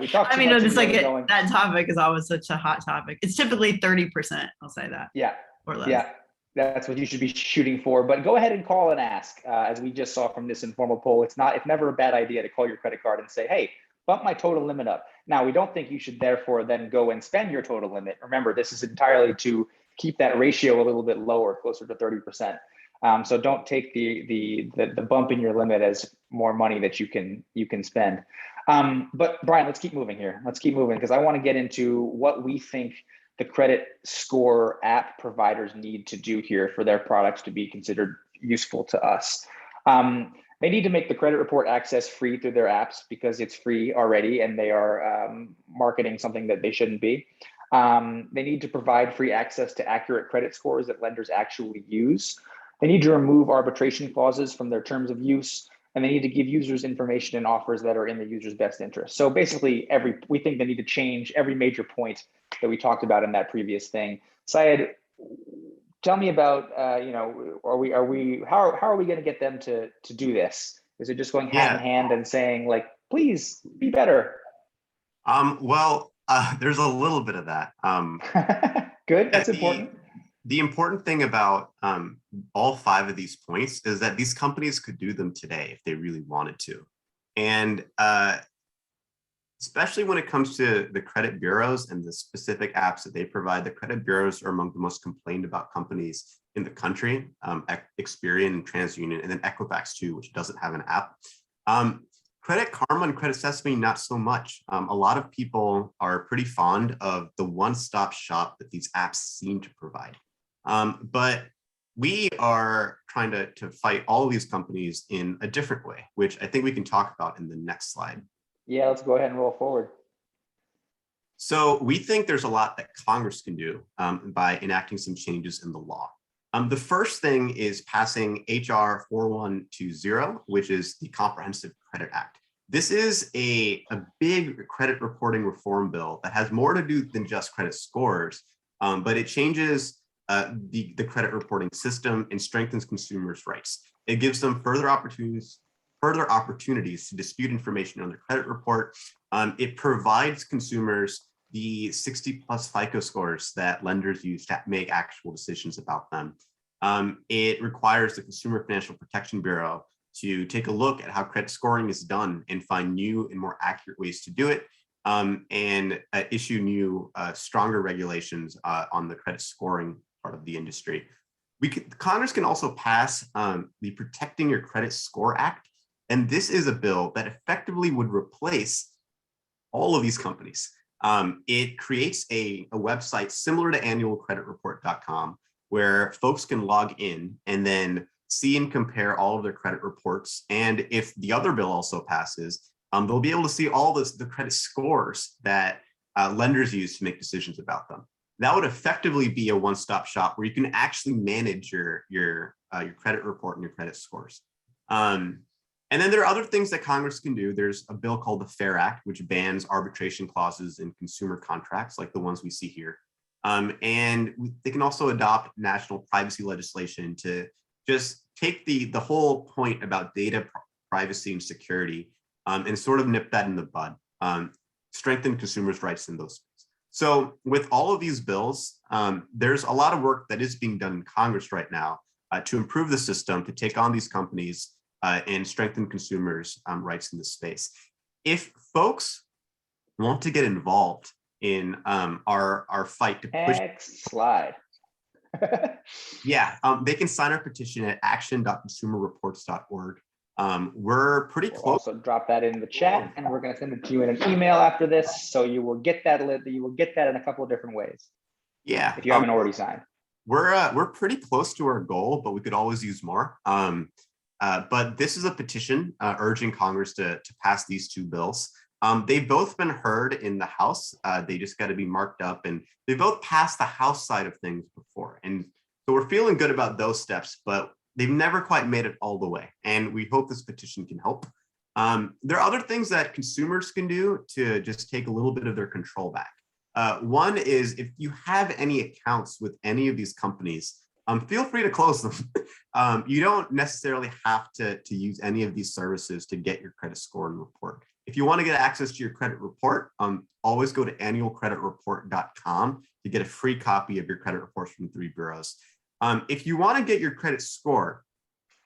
talked.
I mean, no, just like that topic is always such a hot topic. It's typically 30%. I'll say that.
Yeah.
Or less.
Yeah. That's what you should be shooting for. But go ahead and call and ask. As we just saw from this informal poll, it's never a bad idea to call your credit card and say, hey, bump my total limit up. Now, we don't think you should therefore then go and spend your total limit. Remember, this is entirely to keep that ratio a little bit lower, closer to 30%. So don't take the bump in your limit as more money that you can spend. But Brian, let's keep moving here. Let's keep moving, because I want to get into what we think the credit score app providers need to do here for their products to be considered useful to us. They need to make the credit report access free through their apps, because it's free already and they are marketing something that they shouldn't be. They need to provide free access to accurate credit scores that lenders actually use. They need to remove arbitration clauses from their terms of use, and they need to give users information and offers that are in the user's best interest. So basically, we think they need to change every major point that we talked about in that previous thing. Syed, tell me about, how are we going to get them to do this? Is it just going hand in hand and saying like, please be better?
There's a little bit of that.
Good, that's important.
The important thing about all 5 of these points is that these companies could do them today if they really wanted to. And especially when it comes to the credit bureaus and the specific apps that they provide, the credit bureaus are among the most complained about companies in the country, Experian and TransUnion, and then Equifax too, which doesn't have an app. Credit Karma and Credit Sesame, not so much. A lot of people are pretty fond of the one-stop shop that these apps seem to provide. But we are trying to fight all of these companies in a different way, which I think we can talk about in the next slide.
Yeah, let's go ahead and roll forward.
So we think there's a lot that Congress can do by enacting some changes in the law. The first thing is passing HR 4120, which is the Comprehensive Credit Act. This is a big credit reporting reform bill that has more to do than just credit scores, but it changes the credit reporting system and strengthens consumers' rights. It gives them further opportunities to dispute information on their credit report. It provides consumers the 60+ FICO scores that lenders use to make actual decisions about them. It requires the Consumer Financial Protection Bureau to take a look at how credit scoring is done and find new and more accurate ways to do it, and issue new, stronger regulations on the credit scoring part of the industry. Congress can also pass the Protecting Your Credit Score Act. And this is a bill that effectively would replace all of these companies. It creates a website similar to annualcreditreport.com where folks can log in and then see and compare all of their credit reports. And if the other bill also passes, they'll be able to see all the credit scores that lenders use to make decisions about them. That would effectively be a one-stop shop where you can actually manage your credit report and your credit scores. And then there are other things that Congress can do. There's a bill called the FAIR Act, which bans arbitration clauses in consumer contracts like the ones we see here. And they can also adopt national privacy legislation to just take the whole point about data privacy and security and sort of nip that in the bud, strengthen consumers' rights in those spaces. So with all of these bills, there's a lot of work that is being done in Congress right now to improve the system, to take on these companies and strengthen consumers' rights in this space. If folks want to get involved in our fight to push—
Next slide.
Yeah, they can sign our petition at action.consumerreports.org. We're pretty
We'll
close.
also drop that in the chat, and we're going to send it to you in an email after this, so you will get that in a couple of different ways.
Yeah,
if you haven't already signed.
We're pretty close to our goal, but we could always use more. But this is a petition urging Congress to pass these two bills. They've both been heard in the House. They just got to be marked up, and they both passed the House side of things before. And so we're feeling good about those steps, but they've never quite made it all the way. And we hope this petition can help. There are other things that consumers can do to just take a little bit of their control back. One is, if you have any accounts with any of these companies, feel free to close them. You don't necessarily have to use any of these services to get your credit score and report. If you want to get access to your credit report, always go to annualcreditreport.com to get a free copy of your credit reports from the three bureaus. If you want to get your credit score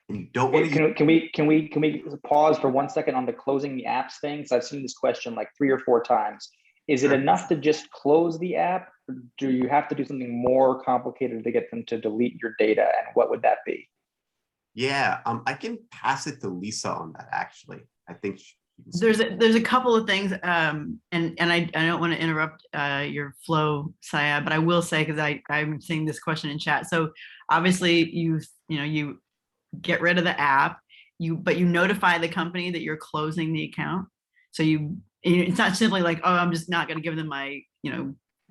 and you don't want to—
Can we pause for 1 second on the closing the apps thing? Because I've seen this question like 3 or 4 times. Is it enough to just close the app, or do you have to do something more complicated to get them to delete your data? And what would that be?
Yeah, I can pass it to Lisa on that, actually. I think
there's a couple of things, and I don't want to interrupt your flow, Syed, but I will say, because I'm seeing this question in chat. So obviously you get rid of the app, but you notify the company that you're closing the account. So it's not simply like, oh, I'm just not going to give them my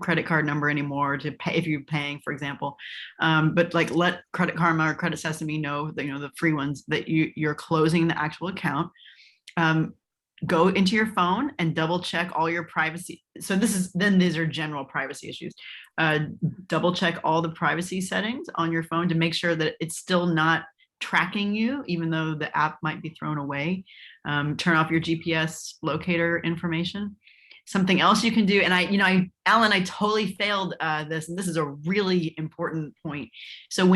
credit card number anymore to pay if you're paying, for example. But like, let Credit Karma or Credit Sesame know that, the free ones, that you're closing the actual account. Go into your phone and double check all your privacy. So these are general privacy issues. Double check all the privacy settings on your phone to make sure that it's still not tracking you, even though the app might be thrown away. Turn off your GPS locator information. Something else you can do, and Alan, I totally failed this, and this is a really important point. So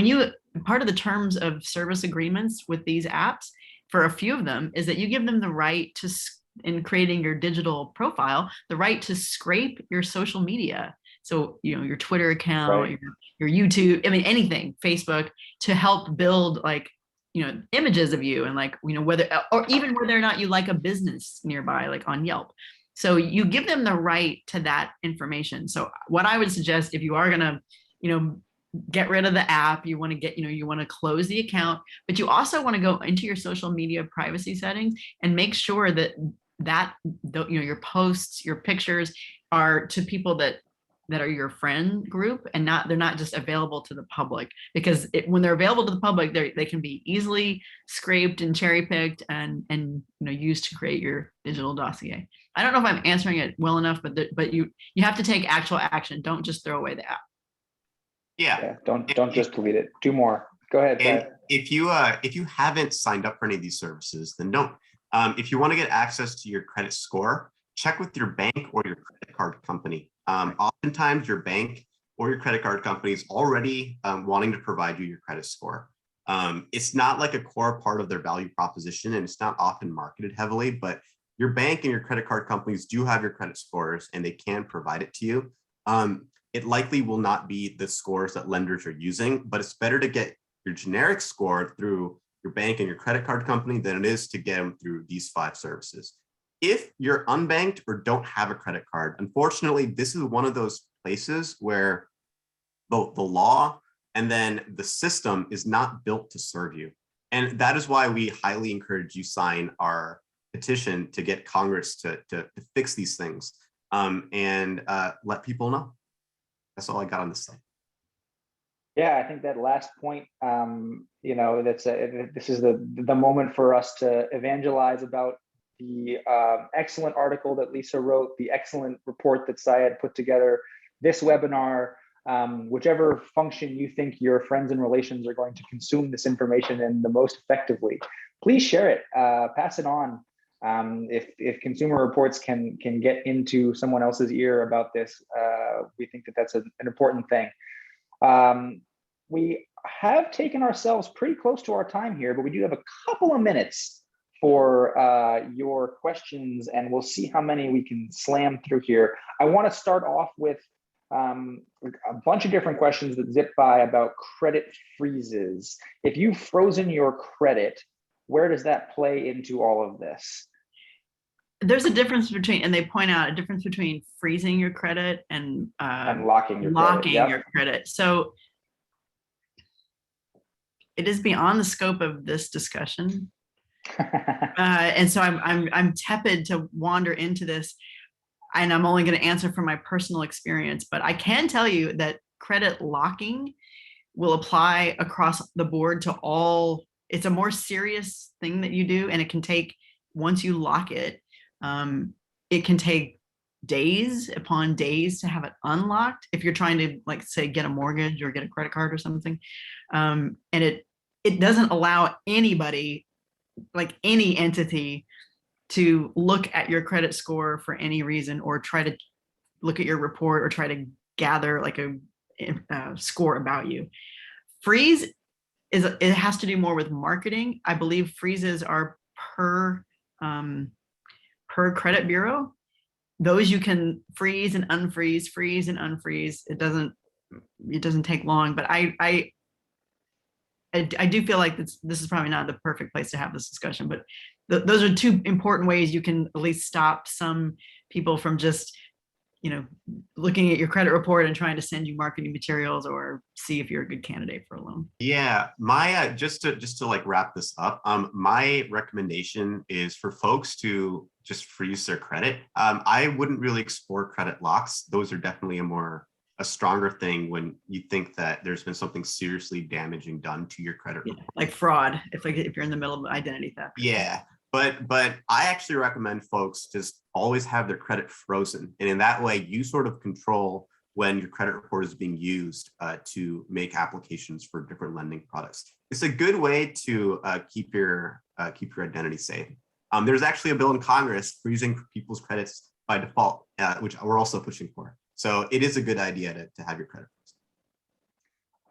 part of the terms of service agreements with these apps, for a few of them, is that you give them the right to, in creating your digital profile, the right to scrape your social media. So, your Twitter account, right, your YouTube, anything, Facebook, to help build images of you, and whether or not you like a business nearby, like on Yelp. So you give them the right to that information. So what I would suggest, if you are gonna, get rid of the app, you want to you want to close the account, but you also want to go into your social media privacy settings and make sure that your posts, your pictures are to people that are your friend group, and they're not just available to the public, because when they're available to the public, they can be easily scraped and cherry picked and used to create your digital dossier. I don't know if I'm answering it well enough, but you have to take actual action. Don't just throw away the app.
Yeah.
Don't just delete it. Do more. Go ahead.
And if you haven't signed up for any of these services, then don't. If you want to get access to your credit score, check with your bank or your credit card company. Oftentimes your bank or your credit card company is already wanting to provide you your credit score. It's not like a core part of their value proposition, and it's not often marketed heavily, but your bank and your credit card companies do have your credit scores, and they can provide it to you. It likely will not be the scores that lenders are using, but it's better to get your generic score through your bank and your credit card company than it is to get them through these 5 services. If you're unbanked or don't have a credit card, unfortunately, this is one of those places where both the law and then the system is not built to serve you. And that is why we highly encourage you sign our petition to get Congress to fix these things and let people know. That's all I got on this side.
Yeah, I think that last point, this is the moment for us to evangelize about the excellent article that Lisa wrote, the excellent report that Syed put together, this webinar, whichever function you think your friends and relations are going to consume this information in the most effectively. Please share it, pass it on. If Consumer Reports can get into someone else's ear about this, we think that that's an important thing. We have taken ourselves pretty close to our time here, but we do have a couple of minutes for your questions, and we'll see how many we can slam through here. I want to start off with a bunch of different questions that zip by about credit freezes. If you've frozen your credit, where does that play into all of this?
There's a difference between, and they point out a difference between freezing your credit and
locking your credit. Yep.
your credit. So it is beyond the scope of this discussion. And so I'm tepid to wander into this, and I'm only going to answer from my personal experience, but I can tell you that credit locking will apply across the board to all. It's a more serious thing that you do, and it can take, once you lock it, it can take days upon days to have it unlocked if you're trying to, like, say, get a mortgage or get a credit card or something. And it doesn't allow anybody, like any entity, to look at your credit score for any reason or try to look at your report or try to gather like a score about you. Freeze it has to do more with marketing. I believe freezes are per credit bureau. Those you can freeze and unfreeze, freeze and unfreeze. It doesn't take long, but I do feel like this is probably not the perfect place to have this discussion, but those are 2 important ways you can at least stop some people from just, looking at your credit report and trying to send you marketing materials or see if you're a good candidate for a loan.
Yeah, my just to like wrap this up, my recommendation is for folks to just freeze their credit. I wouldn't really explore credit locks. Those are definitely a stronger thing when you think that there's been something seriously damaging done to your credit report.
Like fraud, if you're in the middle of identity theft.
Yeah, but I actually recommend folks just always have their credit frozen, and in that way you sort of control when your credit report is being used to make applications for different lending products. It's a good way to keep your identity safe. There's actually a bill in Congress freezing people's credits by default, which we're also pushing for. So it is a good idea to have your credit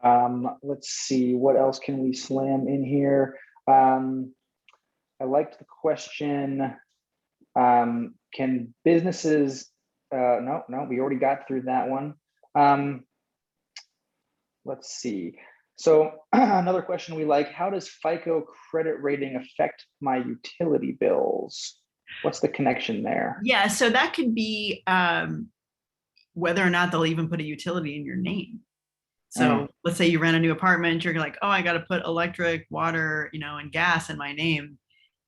frozen.
Let's see, what else can we slam in here? I liked the question, can businesses, no, we already got through that one. Let's see. So another question we like, how does FICO credit rating affect my utility bills? What's the connection there?
Yeah, so that could be whether or not they'll even put a utility in your name. So let's say you rent a new apartment, you're like, oh, I got to put electric, water, and gas in my name.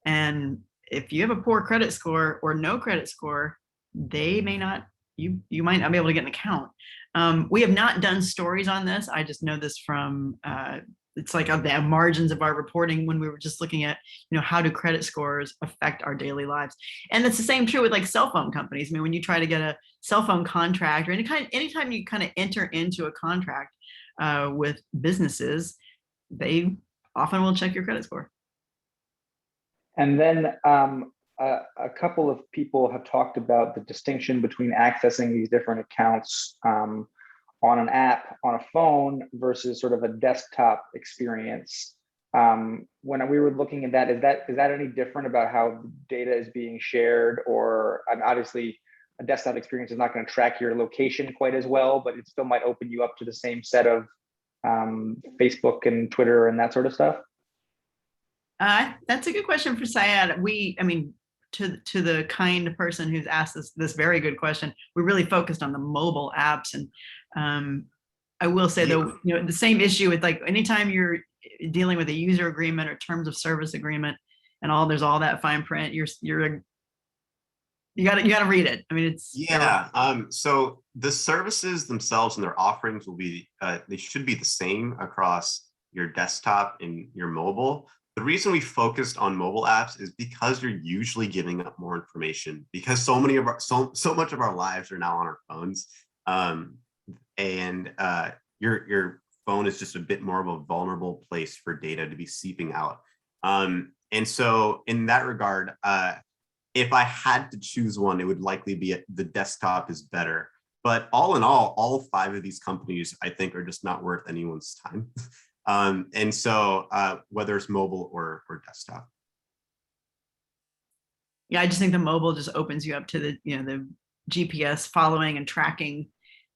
And if you have a poor credit score or no credit score, they may not, you might not be able to get an account. We have not done stories on this. I just know this from, it's like the margins of our reporting when we were just looking at, how do credit scores affect our daily lives? And it's the same true with like cell phone companies. I mean, when you try to get a cell phone contract or anytime you kind of enter into a contract with businesses, they often will check your credit score.
And then a couple of people have talked about the distinction between accessing these different accounts on an app, on a phone versus sort of a desktop experience. When we were looking at that, is that any different about how data is being shared? Or obviously a desktop experience is not going to track your location quite as well, but it still might open you up to the same set of Facebook and Twitter and that sort of stuff?
That's a good question for Syed. I mean, to the kind person who's asked this very good question, we really focused on the mobile apps, and I will say though, the same issue with like anytime you're dealing with a user agreement or terms of service agreement, and there's all that fine print. You gotta read it. I mean, it's
so the services themselves and their offerings will be they should be the same across your desktop and your mobile. The reason we focused on mobile apps is because you're usually giving up more information, because so much of our lives are now on our phones, and your phone is just a bit more of a vulnerable place for data to be seeping out. And so in that regard, if I had to choose one, it would likely be the desktop is better. But all in all 5 of these companies, I think, are just not worth anyone's time. And so whether it's mobile or desktop.
Yeah, I just think the mobile just opens you up to the GPS following and tracking.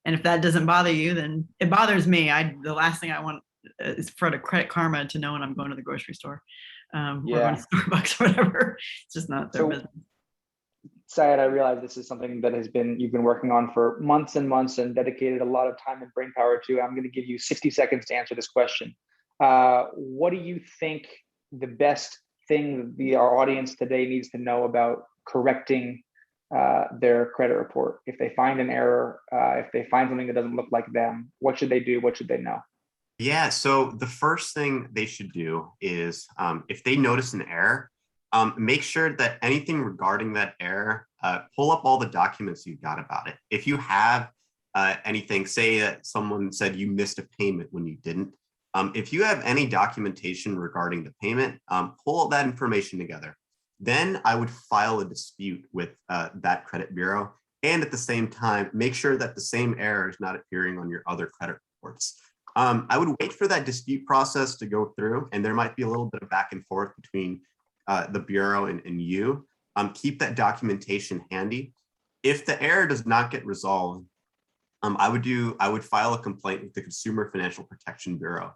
And if that doesn't bother you, then it bothers me. The last thing I want is for the Credit Karma to know when I'm going to the grocery store, or going to Starbucks or whatever. It's just not their business.
Syed, I realize this is something that you've been working on for months and months and dedicated a lot of time and brain power to. I'm going to give you 60 seconds to answer this question. What do you think the best thing our audience today needs to know about correcting their credit report? If they find an error, if they find something that doesn't look like them, what should they do? What should they know?
Yeah, so the first thing they should do is if they notice an error, make sure that anything regarding that error, pull up all the documents you've got about it. If you have anything, say that someone said you missed a payment when you didn't, if you have any documentation regarding the payment, pull all that information together. Then I would file a dispute with that credit bureau. And at the same time, make sure that the same error is not appearing on your other credit reports. I would wait for that dispute process to go through, and there might be a little bit of back and forth between the bureau and you. Keep that documentation handy. If the error does not get resolved, I would file a complaint with the Consumer Financial Protection Bureau.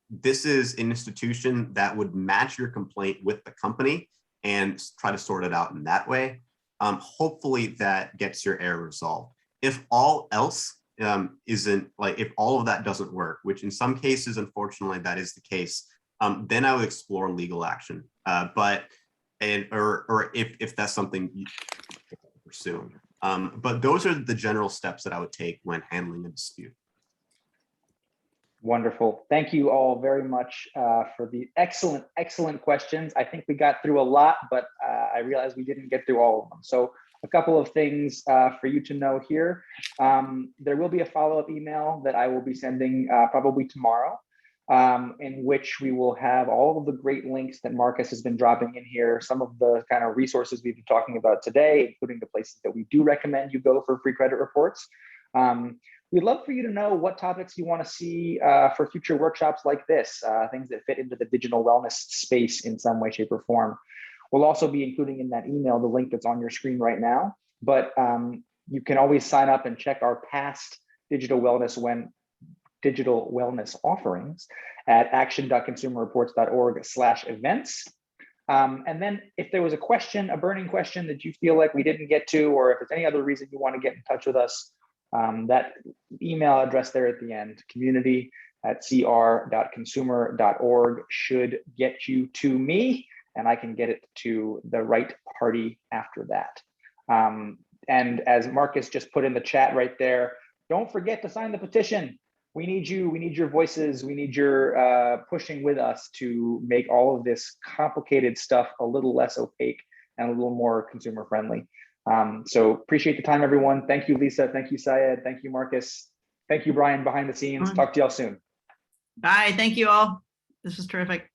This is an institution that would match your complaint with the company and try to sort it out in that way. Hopefully that gets your error resolved. If all else if all of that doesn't work, which in some cases, unfortunately, that is the case, then I would explore legal action. Or if that's something you pursue. But those are the general steps that I would take when handling a dispute.
Wonderful. Thank you all very much for the excellent questions. I think we got through a lot, but I realized we didn't get through all of them. So a couple of things for you to know here. There will be a follow-up email that I will be sending probably tomorrow, in which we will have all of the great links that Marcus has been dropping in here, some of the kind of resources we've been talking about today, including the places that we do recommend you go for free credit reports. We'd love for you to know what topics you want to see for future workshops like this, things that fit into the digital wellness space in some way, shape, or form. We'll also be including in that email the link that's on your screen right now, but you can always sign up and check our past digital wellness offerings at action.consumerreports.org/events. And then if there was a burning question that you feel like we didn't get to, or if there's any other reason you want to get in touch with us, that email address there at the end, community@cr.consumer.org, should get you to me, and I can get it to the right party after that. And as Marcus just put in the chat right there, don't forget to sign the petition. We need you. We need your voices. We need your pushing with us to make all of this complicated stuff a little less opaque and a little more consumer friendly. So appreciate the time, everyone. Thank you, Lisa. Thank you, Syed. Thank you, Marcus. Thank you, Brian, behind the scenes. Talk to y'all soon.
Bye. Thank you all. This was terrific.